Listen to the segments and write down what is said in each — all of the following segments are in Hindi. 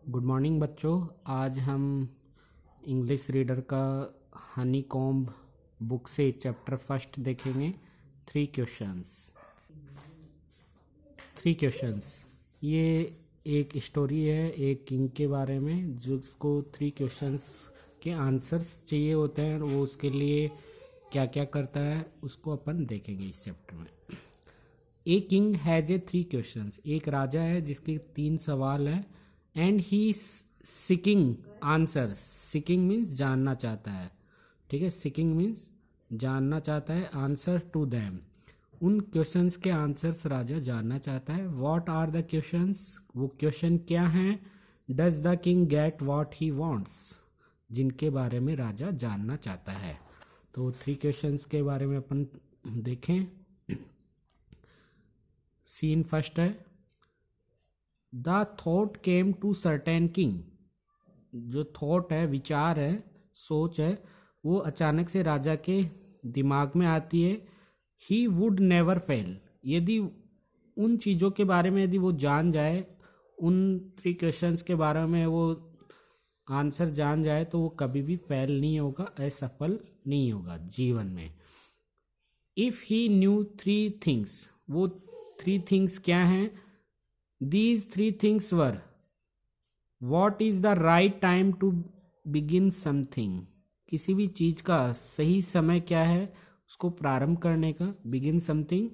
गुड मॉर्निंग बच्चों। आज हम इंग्लिश रीडर का हनी कॉम्ब बुक से चैप्टर फर्स्ट देखेंगे। Three questions. ये एक स्टोरी है एक किंग के बारे में जिसको थ्री क्वेश्चंस के आंसर्स चाहिए होते हैं और वो उसके लिए क्या क्या करता है उसको अपन देखेंगे इस चैप्टर में। A king has a three questions. एक राजा है जिसके तीन सवाल हैं and he seeking answer. Seeking means जानना चाहता है, ठीक है। सिकिंग मीन्स जानना चाहता है, आंसर टू दैम। उन क्वेश्चंस के आंसर्स राजा जानना चाहता है। व्हाट आर द क्वेश्चंस, वो क्वेश्चन क्या हैं। Does the king get what he wants, जिनके बारे में राजा जानना चाहता है। तो थ्री क्वेश्चंस के बारे में अपन देखें। सीन फर्स्ट है, the thought came to certain king. जो थॉट है, विचार है, सोच है, वो अचानक से राजा के दिमाग में आती है। He would never fail. यदि उन चीज़ों के बारे में यदि वो जान जाए, उन थ्री क्वेश्चंस के बारे में वो आंसर जान जाए तो वो कभी भी फेल नहीं होगा, असफल नहीं होगा जीवन में। If he knew three things, वो थ्री थिंग्स क्या हैं। These three things were, what is the right time to begin something. किसी भी चीज का सही समय क्या है उसको प्रारंभ करने का, बिगिन समथिंग,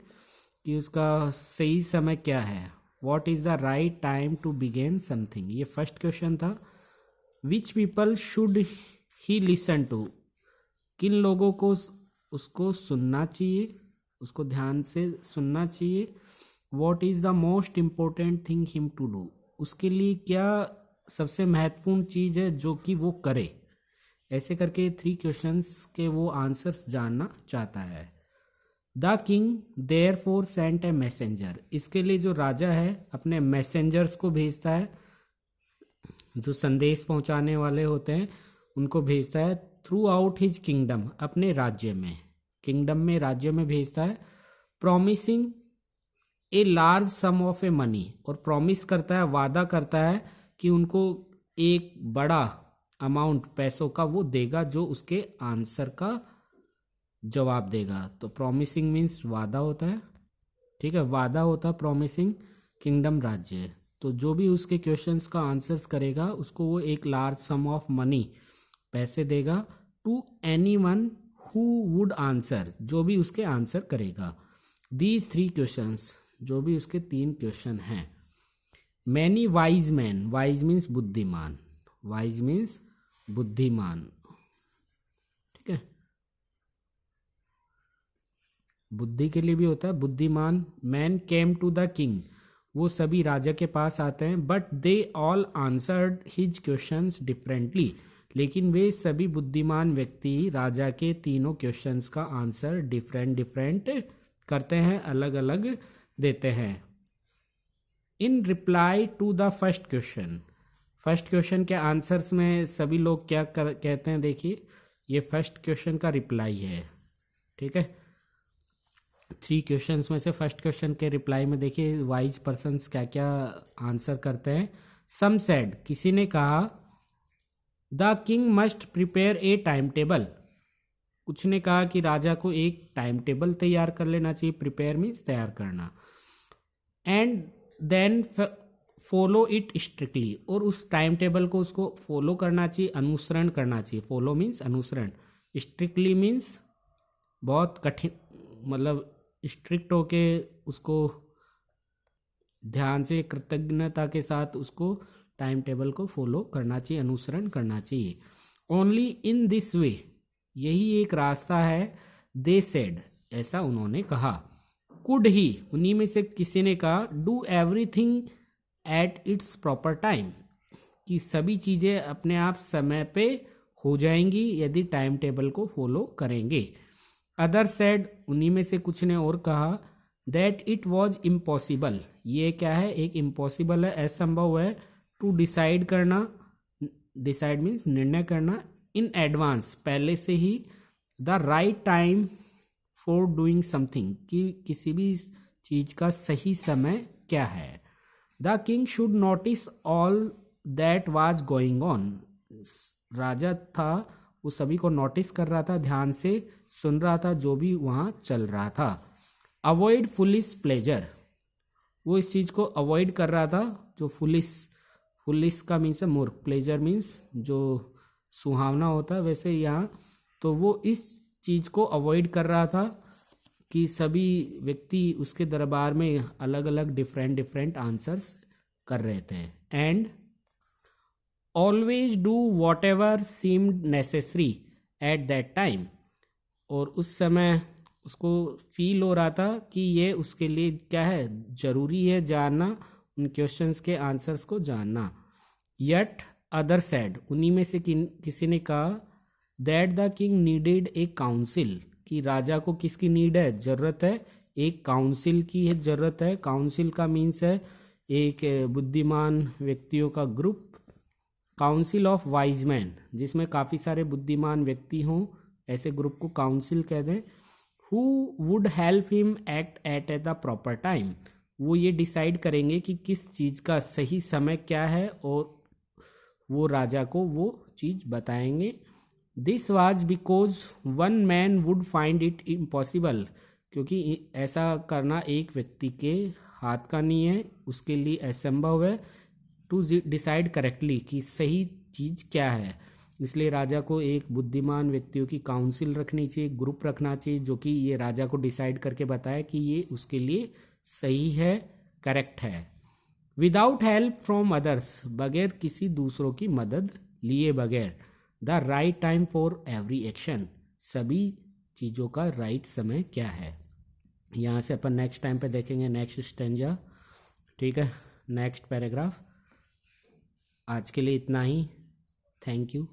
कि उसका सही समय क्या है। What is the right time to begin something, ये फर्स्ट क्वेश्चन था। Which people should he listen to, किन लोगों को उसको सुनना चाहिए, उसको ध्यान से सुनना चाहिए। What is the most important thing him to do, उसके लिए क्या सबसे महत्वपूर्ण चीज है जो कि वो करे। ऐसे करके थ्री क्वेश्चंस के वो आंसर्स जानना चाहता है। The king therefore sent a messenger, इसके लिए जो राजा है अपने मैसेंजर्स को भेजता है, जो संदेश पहुंचाने वाले होते हैं उनको भेजता है। थ्रू आउट हिज किंगडम, अपने राज्य में, किंगडम में, राज्य में भेजता है। Promising a large some of a money, और प्रॉमिस करता है, वादा करता है कि उनको एक बड़ा अमाउंट पैसों का वो देगा जो उसके आंसर का जवाब देगा। तो प्रॉमिसिंग मीन्स वादा होता है, ठीक है, वादा होता है प्रॉमिसिंग। किंगडम राज्य, तो जो भी उसके क्वेश्चंस का आंसर्स करेगा उसको वो एक लार्ज सम ऑफ मनी, पैसे देगा। To anyone who would answer, जो भी उसके आंसर करेगा। दीज थ्री क्वेश्चंस, जो भी उसके तीन क्वेश्चन हैं। Many wise man, wise means बुद्धिमान, वाइज मीन्स बुद्धिमान, ठीक है, बुद्धि के लिए भी होता है बुद्धिमान। Man came to the king, वो सभी राजा के पास आते हैं। But they all answered his questions differently, लेकिन वे सभी बुद्धिमान व्यक्ति राजा के तीनों क्वेश्चंस का आंसर डिफरेंट डिफरेंट करते हैं, अलग अलग देते हैं। In reply to the first question, first question के आंसर्स में सभी लोग क्या कहते हैं, देखिए ये फर्स्ट क्वेश्चन का रिप्लाई है, ठीक है। थ्री क्वेश्चंस में से फर्स्ट क्वेश्चन के रिप्लाई में देखिए वाइज पर्सन्स क्या क्या आंसर करते हैं। सम सेड, किसी ने कहा, the king must prepare a time table, कुछ ने कहा कि राजा को एक टाइम टेबल तैयार कर लेना चाहिए। प्रिपेयर मीन्स तैयार करना। And then follow it strictly, और उस टाइम टेबल को उसको फॉलो करना चाहिए, अनुसरण करना चाहिए। फॉलो मीन्स अनुसरण, स्ट्रिक्टली मीन्स बहुत कठिन, मतलब स्ट्रिक्ट होके उसको ध्यान से कृतज्ञता के साथ उसको टाइम टेबल को फॉलो करना चाहिए, अनुसरण करना चाहिए। ओनली इन दिस वे, यही एक रास्ता है। दे सेड, ऐसा उन्होंने कहा। कुड ही, उन्हीं में से किसी ने कहा, do everything at its proper time, कि सभी चीजें अपने आप समय पे हो जाएंगी यदि टाइम टेबल को फॉलो करेंगे। अदर सेड, उन्हीं में से कुछ ने और कहा, दैट इट वॉज इम्पॉसिबल, ये क्या है, एक इम्पॉसिबल है, असंभव है। टू डिसाइड करना, डिसाइड मीन्स निर्णय करना। इन एडवांस, पहले से ही। The right time for doing something, कि किसी भी चीज का सही समय क्या है। The king should notice all that was going on. राजा था, वो सभी को नोटिस कर रहा था, ध्यान से सुन रहा था जो भी वहाँ चल रहा था। अवॉइड फुलिश प्लेजर, वो इस चीज़ को अवॉइड कर रहा था। जो फुलिश का मीन्स है मूर्ख, प्लेजर मीन्स जो सुहावना होता है, वैसे यहाँ तो वो इस चीज़ को अवॉइड कर रहा था कि सभी व्यक्ति उसके दरबार में अलग अलग डिफरेंट आंसर्स कर रहे थे। And always do what ever seemed necessary at that time, और उस समय उसको फील हो रहा था कि ये उसके लिए क्या है, जरूरी है जानना, उन क्वेश्चंस के आंसर्स को जानना। यट अदर सेड, उन्हीं में से किसी ने कहा, that the king needed A council, कि राजा को किसकी नीड है, जरूरत है, एक काउंसिल की है जरूरत है। काउंसिल का मीन्स है एक बुद्धिमान व्यक्तियों का group, council of wise man, जिसमें काफ़ी सारे बुद्धिमान व्यक्ति हों, ऐसे ग्रुप को काउंसिल कहते हैं। Who would help him act at the proper time, वो ये डिसाइड करेंगे कि किस चीज़ का सही समय क्या है, और वो राजा को वो चीज़ बताएंगे। This was because one man would find it impossible, क्योंकि ऐसा करना एक व्यक्ति के हाथ का नहीं है, उसके लिए असंभव है। टू डिसाइड करेक्टली, कि सही चीज़ क्या है, इसलिए राजा को एक बुद्धिमान व्यक्तियों की काउंसिल रखनी चाहिए, ग्रुप रखना चाहिए, जो कि ये राजा को डिसाइड करके बताए कि ये उसके लिए सही है, करेक्ट है। विदाउट हेल्प फ्रॉम अदर्स, बगैर किसी दूसरों की मदद लिए बगैर। The right time for every action, सभी चीज़ों का राइट समय क्या है। यहाँ से अपन नेक्स्ट टाइम पे देखेंगे नेक्स्ट स्टेंजा, ठीक है, नेक्स्ट पैराग्राफ। आज के लिए इतना ही, थैंक यू।